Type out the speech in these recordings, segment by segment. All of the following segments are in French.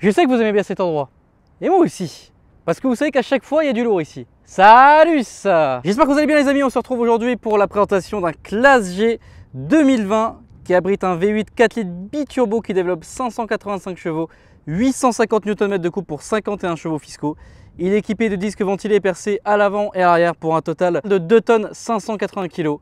Je sais que vous aimez bien cet endroit, et moi aussi, parce que vous savez qu'à chaque fois il y a du lourd ici. Salut ça! J'espère que vous allez bien les amis, on se retrouve aujourd'hui pour la présentation d'un Classe G 2020 qui abrite un V8 4 litres biturbo qui développe 585 chevaux, 850 Nm de couple pour 51 chevaux fiscaux. Il est équipé de disques ventilés et percés à l'avant et à l'arrière pour un total de 2 tonnes 580 kg.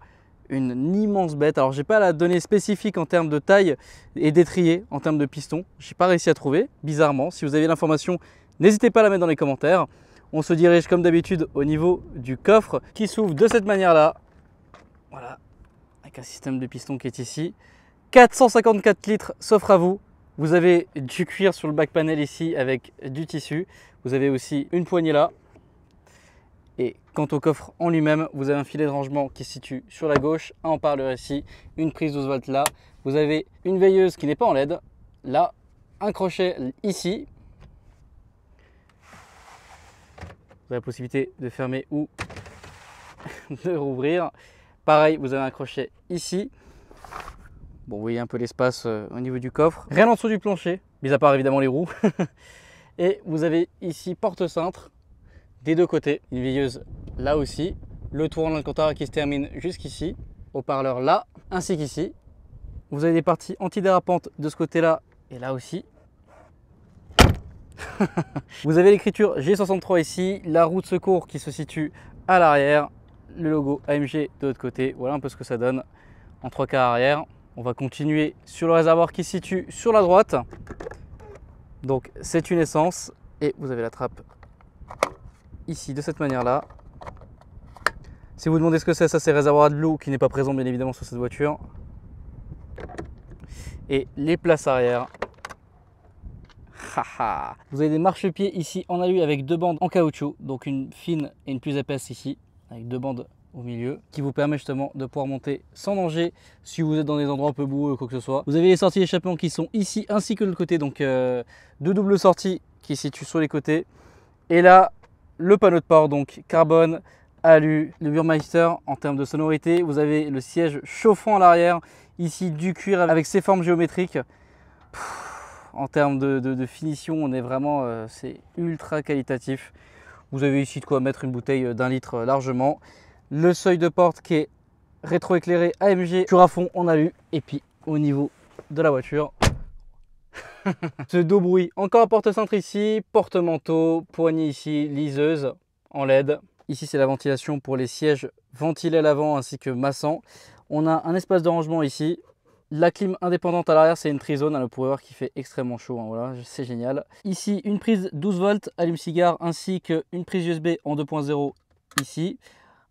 Une immense bête. Alors j'ai pas la donnée spécifique en termes de taille et d'étrier, en termes de piston. J'ai pas réussi à trouver, bizarrement. Si vous avez l'information, n'hésitez pas à la mettre dans les commentaires. On se dirige comme d'habitude au niveau du coffre qui s'ouvre de cette manière-là. Voilà, avec un système de piston qui est ici. 454 litres s'offre à vous. Vous avez du cuir sur le back panel ici avec du tissu. Vous avez aussi une poignée là. Et quant au coffre en lui-même, vous avez un filet de rangement qui se situe sur la gauche, un haut-parleur ici, une prise 12 volts là. Vous avez une veilleuse qui n'est pas en LED. Là, un crochet ici. Vous avez la possibilité de fermer ou de rouvrir. Pareil, vous avez un crochet ici. Bon, vous voyez un peu l'espace au niveau du coffre. Rien en dessous du plancher, mis à part évidemment les roues. Et vous avez ici porte-cintre des deux côtés. Une veilleuse là aussi. Le tour en Alcantara qui se termine jusqu'ici. Haut-parleur là, ainsi qu'ici. Vous avez des parties antidérapantes de ce côté-là et là aussi. Vous avez l'écriture G63 ici. La roue de secours qui se situe à l'arrière. Le logo AMG de l'autre côté. Voilà un peu ce que ça donne en 3/4 arrière. On va continuer sur le réservoir qui se situe sur la droite. Donc c'est une essence et vous avez la trappe ici de cette manière-là. Si vous demandez ce que c'est, ça c'est réservoir de l'eau qui n'est pas présent bien évidemment sur cette voiture. Et les places arrière. Vous avez des marchepieds ici en alu avec deux bandes en caoutchouc, donc une fine et une plus épaisse ici, avec deux bandes au milieu, qui vous permet justement de pouvoir monter sans danger si vous êtes dans des endroits un peu boueux ou quoi que ce soit. Vous avez les sorties d'échappement qui sont ici ainsi que de l'autre côté, donc deux doubles sorties qui se situent sur les côtés. Et là, le panneau de port, donc carbone, alu, le Burmeister en termes de sonorité. Vous avez le siège chauffant à l'arrière, ici du cuir avec ses formes géométriques. En termes de finition, on est vraiment, c'est ultra qualitatif. Vous avez ici de quoi mettre une bouteille d'1 litre largement. Le seuil de porte qui est rétroéclairé AMG sur à fond en alu. Et puis au niveau de la voiture, ce dos bruit. Encore un porte-cintre ici, porte-manteau, poignée ici, liseuse en LED. Ici c'est la ventilation pour les sièges ventilés à l'avant ainsi que massants. On a un espace de rangement ici. La clim indépendante à l'arrière, c'est une Trizone, le pourreur qui fait extrêmement chaud, hein, voilà, c'est génial. Ici, une prise 12 volts, allume-cigare, ainsi qu'une prise USB en 2.0 ici.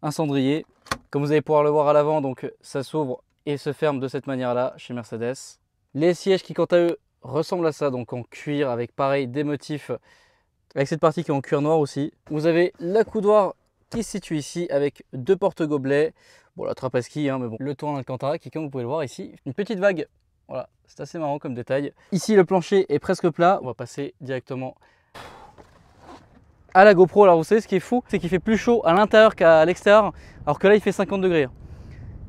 Un cendrier, comme vous allez pouvoir le voir à l'avant, donc ça s'ouvre et se ferme de cette manière-là chez Mercedes. Les sièges qui, quant à eux, ressemblent à ça, donc en cuir, avec pareil des motifs, avec cette partie qui est en cuir noir aussi. Vous avez l'accoudoir qui se situe ici avec deux porte-gobelets. Bon, la trappe à ski, hein, mais bon, le tour en Alcantara qui, comme vous pouvez le voir ici, une petite vague. Voilà, c'est assez marrant comme détail. Ici, le plancher est presque plat. On va passer directement à la GoPro. Alors, vous savez, ce qui est fou, c'est qu'il fait plus chaud à l'intérieur qu'à l'extérieur, alors que là, il fait 50 degrés.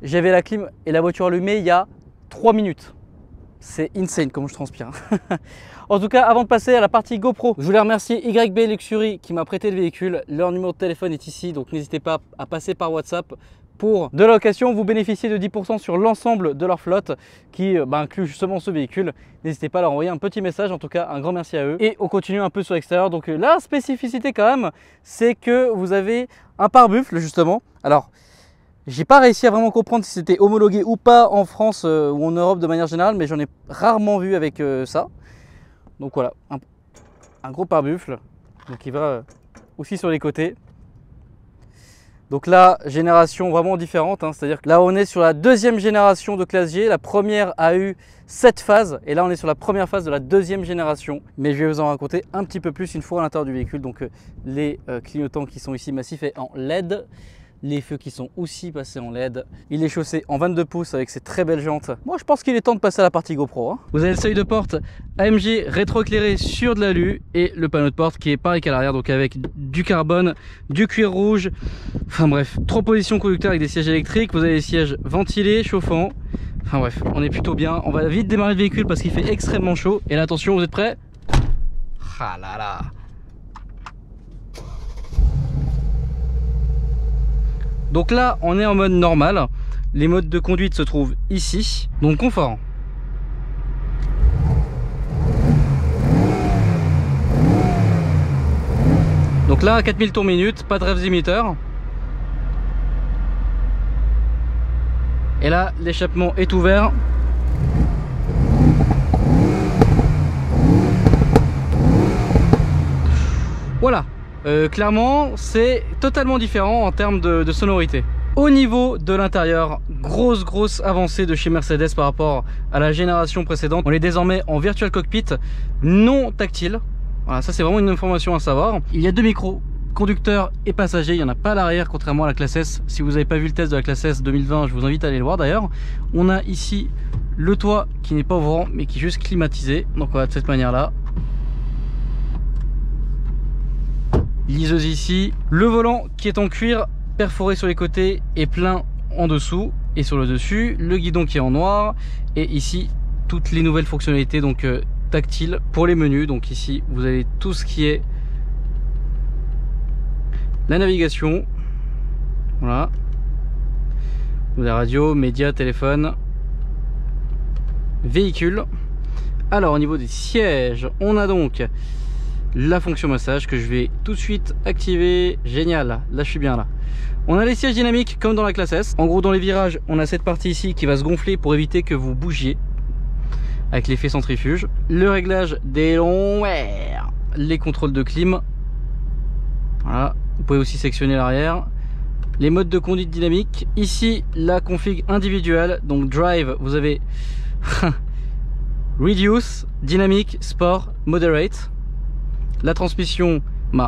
J'avais la clim et la voiture allumée il y a 3 minutes. C'est insane comme je transpire. En tout cas, avant de passer à la partie GoPro, je voulais remercier YB Luxury qui m'a prêté le véhicule. Leur numéro de téléphone est ici, donc n'hésitez pas à passer par WhatsApp. Pour de la location, vous bénéficiez de 10% sur l'ensemble de leur flotte qui inclut justement ce véhicule. N'hésitez pas à leur envoyer un petit message, en tout cas un grand merci à eux. Et on continue un peu sur l'extérieur. Donc la spécificité quand même, c'est que vous avez un pare-buffle justement. Alors, j'ai pas réussi à vraiment comprendre si c'était homologué ou pas en France ou en Europe de manière générale, mais j'en ai rarement vu avec ça. Donc voilà, un gros pare-buffle. Donc il va aussi sur les côtés. Donc là, génération vraiment différente, hein, c'est-à-dire que là on est sur la deuxième génération de Classe G. La première a eu 7 phases et là on est sur la première phase de la deuxième génération. Mais je vais vous en raconter un petit peu plus une fois à l'intérieur du véhicule. Donc les clignotants qui sont ici massifs et en LED. Les feux qui sont aussi passés en LED. Il est chaussé en 22 pouces avec ses très belles jantes. Moi je pense qu'il est temps de passer à la partie GoPro, hein. Vous avez le seuil de porte AMG rétroéclairé sur de l'alu et le panneau de porte qui est pareil qu'à l'arrière, donc avec du carbone, du cuir rouge. Enfin bref, 3 positions conducteurs avec des sièges électriques. Vous avez des sièges ventilés, chauffants. Enfin bref, on est plutôt bien. On va vite démarrer le véhicule parce qu'il fait extrêmement chaud. Et là attention, vous êtes prêts? Ah là là. Donc là, on est en mode normal. Les modes de conduite se trouvent ici. Donc confort. Donc là, 4000 tours minute, pas de revs émetteur. Et là, l'échappement est ouvert. Voilà, clairement, c'est totalement différent en termes de sonorité. Au niveau de l'intérieur, grosse avancée de chez Mercedes par rapport à la génération précédente. On est désormais en virtual cockpit non tactile. Voilà, ça c'est vraiment une information à savoir. Il y a deux micros, conducteur et passager, il n'y en a pas à l'arrière contrairement à la classe S. Si vous n'avez pas vu le test de la classe S 2020, je vous invite à aller le voir d'ailleurs. On a ici le toit qui n'est pas ouvrant mais qui est juste climatisé. Donc voilà, de cette manière là. Liseuse ici. Le volant qui est en cuir perforé sur les côtés et plein en dessous et sur le dessus. Le guidon qui est en noir. Et ici toutes les nouvelles fonctionnalités donc tactiles pour les menus. Donc ici vous avez tout ce qui est la navigation, voilà, la radio, médias, téléphone, véhicule. Alors au niveau des sièges, on a donc la fonction massage que je vais tout de suite activer. Génial, là je suis bien là. On a les sièges dynamiques comme dans la classe S. En gros dans les virages, on a cette partie ici qui va se gonfler pour éviter que vous bougiez avec l'effet centrifuge. Le réglage des longs, les contrôles de clim. Voilà, vous pouvez aussi sectionner l'arrière. Les modes de conduite dynamique. Ici, la config individuelle. Donc drive, vous avez reduce, dynamique, sport, moderate. La transmission,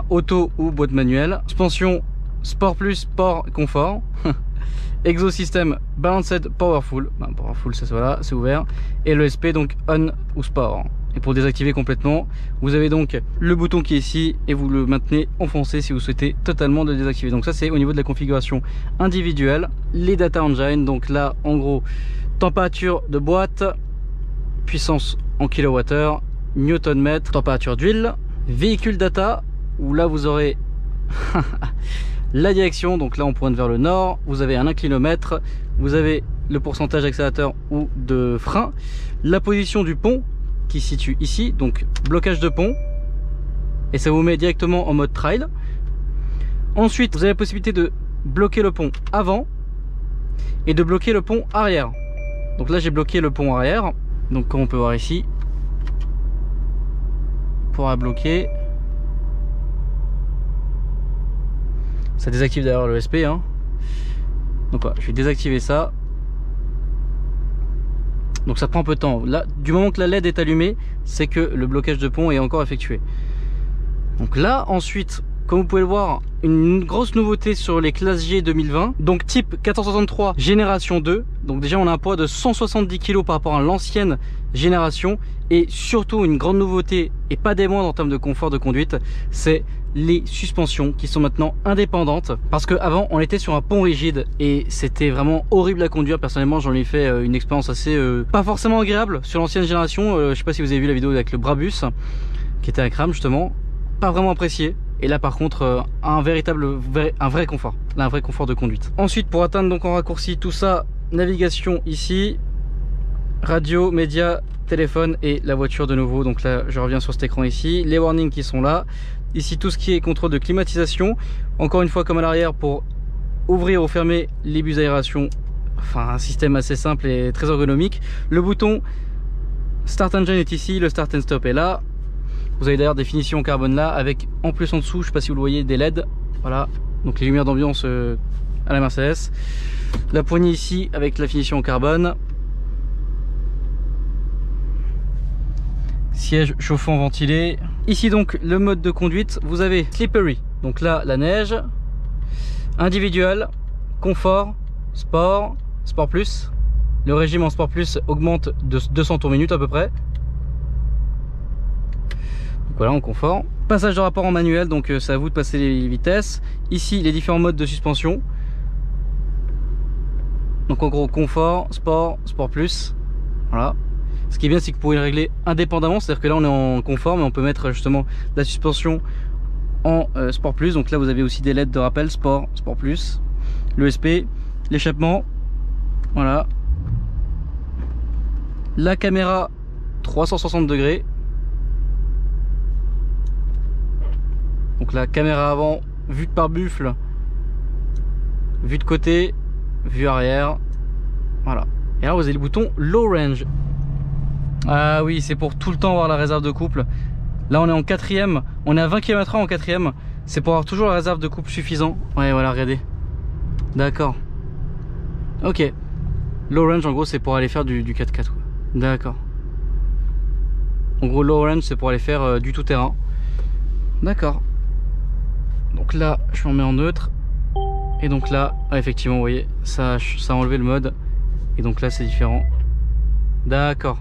auto ou boîte manuelle. Suspension, sport plus, sport, confort. Exosystème, balanced, powerful. Powerful, ça voilà, c'est ouvert. Et le SP, donc on ou sport. Et pour désactiver complètement, vous avez donc le bouton qui est ici et vous le maintenez enfoncé si vous souhaitez totalement le désactiver. Donc ça c'est au niveau de la configuration individuelle. Les data engine, donc là en gros température de boîte, puissance en kilowattheure, newton-mètre, température d'huile, véhicule data où là vous aurez la direction, donc là on pointe vers le nord, vous avez un inclinomètre, vous avez le pourcentage d'accélérateur ou de frein, la position du pont qui se situe ici, donc blocage de pont, et ça vous met directement en mode trail. Ensuite vous avez la possibilité de bloquer le pont avant et de bloquer le pont arrière. Donc là j'ai bloqué le pont arrière, donc comme on peut voir ici, pour la bloquer, ça désactive d'ailleurs le SP hein. Donc voilà, je vais désactiver ça. Donc ça prend un peu de temps. Là, du moment que la LED est allumée, c'est que le blocage de pont est encore effectué. Donc là, ensuite, comme vous pouvez le voir, une grosse nouveauté sur les classes G 2020. Donc type 1463 génération 2. Donc déjà, on a un poids de 170 kg par rapport à l'ancienne génération. Et surtout, une grande nouveauté, et pas des moindres en termes de confort de conduite, c'est les suspensions qui sont maintenant indépendantes, parce qu'avant on était sur un pont rigide et c'était vraiment horrible à conduire. Personnellement j'en ai fait une expérience assez pas forcément agréable sur l'ancienne génération. Je sais pas si vous avez vu la vidéo avec le Brabus qui était à Cram justement, pas vraiment apprécié. Et là par contre un vrai confort, là, un vrai confort de conduite. Ensuite pour atteindre donc en raccourci tout ça, navigation ici, radio, médias, téléphone et la voiture de nouveau. Donc là je reviens sur cet écran ici, les warnings qui sont là. Ici tout ce qui est contrôle de climatisation, encore une fois comme à l'arrière pour ouvrir ou fermer les bus d'aération. Enfin un système assez simple et très ergonomique. Le bouton Start Engine est ici, le Start and Stop est là. Vous avez d'ailleurs des finitions en carbone là, avec en plus en dessous, je sais pas si vous le voyez, des LED. Voilà, donc les lumières d'ambiance à la Mercedes. La poignée ici avec la finition en carbone. Siège chauffant ventilé. Ici donc le mode de conduite, vous avez slippery, donc là la neige, individuel, confort, sport, sport plus. Le régime en sport plus augmente de 200 tours minute à peu près. Donc voilà en confort. Passage de rapport en manuel, donc c'est à vous de passer les vitesses. Ici les différents modes de suspension. Donc en gros confort, sport, sport plus. Voilà. Ce qui est bien, c'est que vous pouvez le régler indépendamment, c'est-à-dire que là on est en confort, mais on peut mettre justement la suspension en Sport Plus. Donc là vous avez aussi des LED de rappel Sport, Sport Plus, l'ESP, l'échappement, voilà, la caméra 360 degrés. Donc la caméra avant, vue par buffle, vue de côté, vue arrière, voilà. Et là vous avez le bouton Low Range. Ah oui, c'est pour tout le temps avoir la réserve de couple. Là on est en quatrième, on est à 20 km/h en quatrième. C'est pour avoir toujours la réserve de couple suffisant. Ouais voilà, regardez. D'accord. Ok. Low Range en gros c'est pour aller faire du 4x4 quoi. D'accord. En gros Low Range c'est pour aller faire du tout terrain. D'accord. Donc là je m'en mets en neutre. Et donc là, ah, effectivement vous voyez, ça a enlevé le mode. Et donc là c'est différent. D'accord.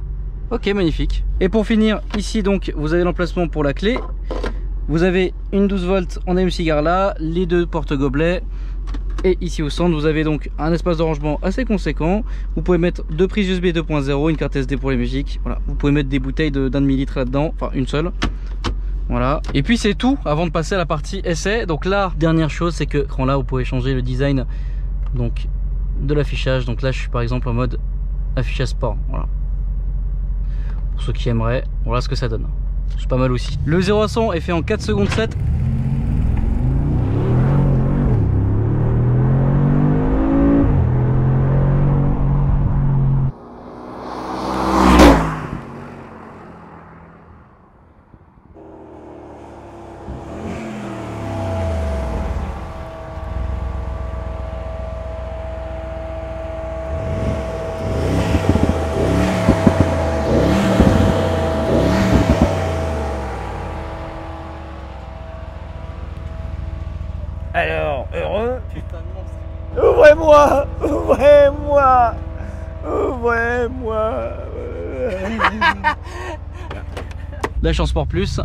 Ok, magnifique. Et pour finir, ici donc vous avez l'emplacement pour la clé. Vous avez une 12 volts en allume-cigare là, les deux porte-gobelets. Et ici au centre, vous avez donc un espace de rangement assez conséquent. Vous pouvez mettre deux prises USB 2.0, une carte SD pour les musiques. Voilà, vous pouvez mettre des bouteilles d'1 demi-litre là-dedans, enfin une seule. Voilà. Et puis c'est tout avant de passer à la partie essai. Donc là, dernière chose, c'est que quand là vous pouvez changer le design donc de l'affichage. Donc là, je suis par exemple en mode affichage sport. Voilà. Pour ceux qui aimeraient, voilà ce que ça donne. C'est pas mal aussi. Le 0 à 100 est fait en 4 secondes 7. Alors, heureux? Putain de monstre. Ouvrez-moi! Ouvrez-moi! Ouvrez-moi! Là je suis en Sport Plus.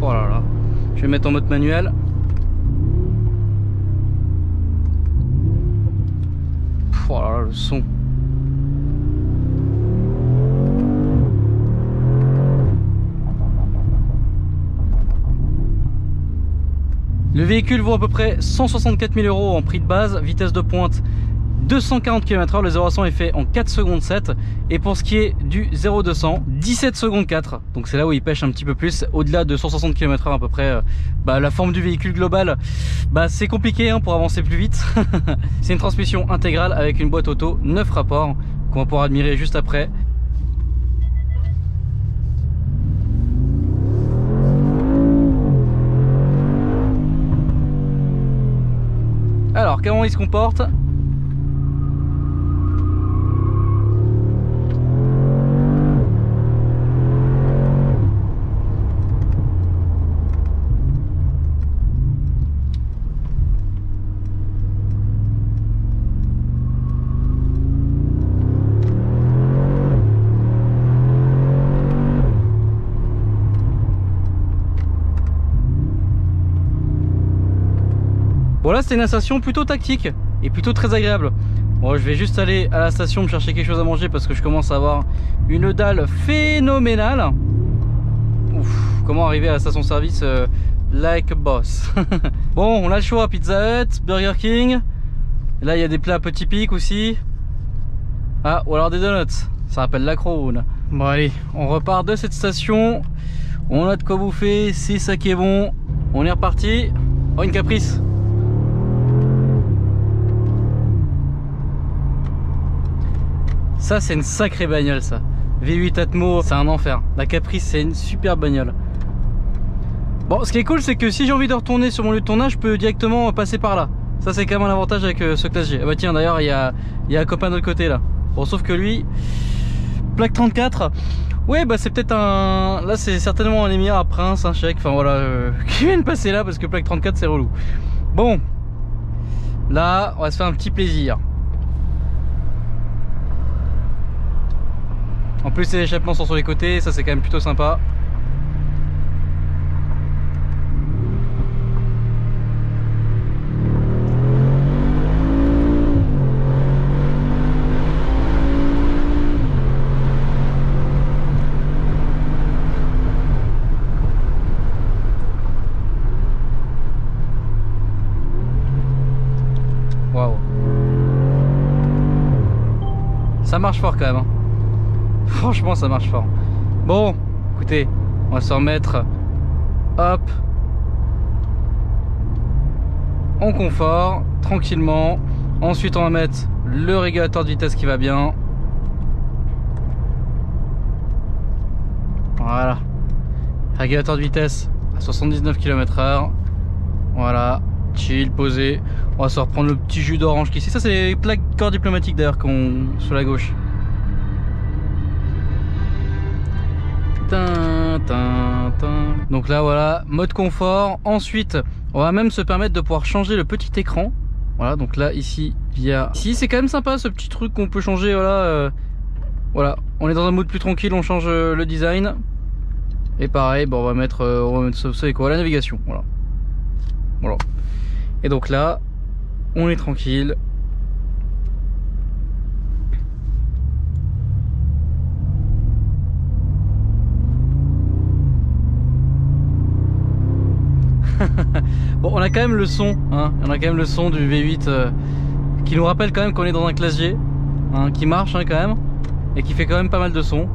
Oh là là. Je vais mettre en mode manuel. Oh là là, le son. Le véhicule vaut à peu près 164 000 € en prix de base, vitesse de pointe 240 km/h, le 0 à 100 est fait en 4 secondes 7. Et pour ce qui est du 0 200, 17 secondes 4. Donc c'est là où il pêche un petit peu plus, au-delà de 160 km/h à peu près. La forme du véhicule global, c'est compliqué hein, pour avancer plus vite. C'est une transmission intégrale avec une boîte auto 9 rapports qu'on va pouvoir admirer juste après. Alors comment il se comporte? Bon là c'était une station plutôt tactique et plutôt très agréable. Bon je vais juste aller à la station me chercher quelque chose à manger parce que je commence à avoir une dalle phénoménale. Ouf, comment arriver à la station service like a boss. Bon on a le choix, Pizza Hut, Burger King. Et là il y a des plats petits pics aussi. Ah ou alors des donuts, ça rappelle la Crown. Bon allez, on repart de cette station. On a de quoi bouffer, c'est ça qui est bon. On est reparti. Oh une Caprice. Ça c'est une sacrée bagnole ça. V8 Atmo, c'est un enfer. La Caprice c'est une super bagnole. Bon ce qui est cool c'est que si j'ai envie de retourner sur mon lieu de tournage, je peux directement passer par là. Ça c'est quand même un avantage avec ce classe G. Ah bah tiens d'ailleurs il y a un copain de l'autre côté là. Bon sauf que lui, plaque 34. Ouais c'est peut-être un... Là c'est certainement un émir à Prince, un chèque, enfin voilà, qui vient de passer là parce que plaque 34 c'est relou. Bon, là on va se faire un petit plaisir. En plus les échappements sont sur les côtés, ça c'est quand même plutôt sympa. Ça marche fort quand même hein. Franchement ça marche fort. Bon écoutez, on va se remettre hop en confort, tranquillement. Ensuite on va mettre le régulateur de vitesse qui va bien. Voilà. Régulateur de vitesse à 79 km/h. Voilà. Chill, posé. On va se reprendre le petit jus d'orange qui ici. Ça c'est les plaques corps diplomatiques d'ailleurs qu'on sur la gauche. Donc là voilà, mode confort. Ensuite on va même se permettre de pouvoir changer le petit écran. Voilà, donc là ici ici c'est quand même sympa ce petit truc qu'on peut changer. Voilà, voilà, on est dans un mode plus tranquille, on change le design. Et pareil, bon, on va mettre ça c'est quoi, la navigation. Voilà. Voilà. Et donc là on est tranquille. Bon, on a quand même le son, hein. On a quand même le son du V8 qui nous rappelle quand même qu'on est dans un classe G, hein, qui marche hein, quand même, et qui fait quand même pas mal de son.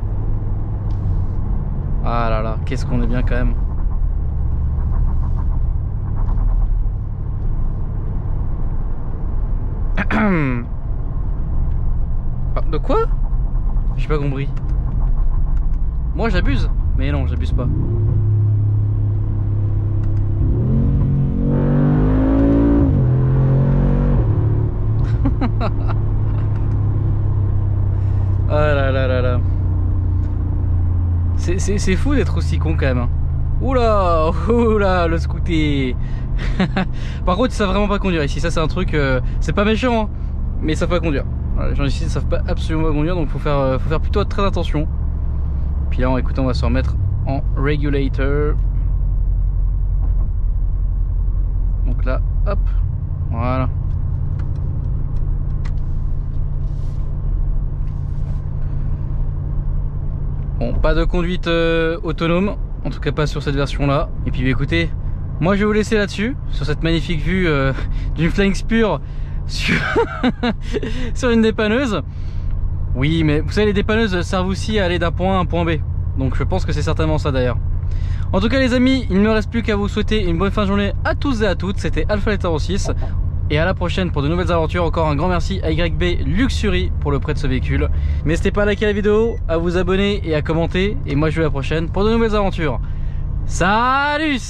Ah là là, qu'est-ce qu'on est bien quand même. De quoi? J'ai pas compris. Moi j'abuse? Mais non, j'abuse pas. Ah là là là là. C'est fou d'être aussi con quand même hein. Oula, oula, le scooter. Par contre ils savent vraiment pas conduire ici. Ça c'est un truc, c'est pas méchant hein, mais ils savent pas conduire. Voilà, les gens ici ne savent pas absolument pas conduire. Donc faut faire plutôt très attention. Puis là écoutez, on va se remettre en regulator. Donc là hop, voilà. Bon, pas de conduite autonome, en tout cas pas sur cette version là. Et puis écoutez, moi je vais vous laisser là-dessus, sur cette magnifique vue d'une Flying Spur sur, sur une dépanneuse. Oui, mais vous savez, les dépanneuses servent aussi à aller d'un point A à un point B. Donc je pense que c'est certainement ça d'ailleurs. En tout cas les amis, il ne me reste plus qu'à vous souhaiter une bonne fin de journée à tous et à toutes. C'était Alpha Letter 6. Et à la prochaine pour de nouvelles aventures. Encore un grand merci à YB Luxury pour le prêt de ce véhicule. N'hésitez pas à liker la vidéo, à vous abonner et à commenter. Et moi je vous dis à la prochaine pour de nouvelles aventures. Salut!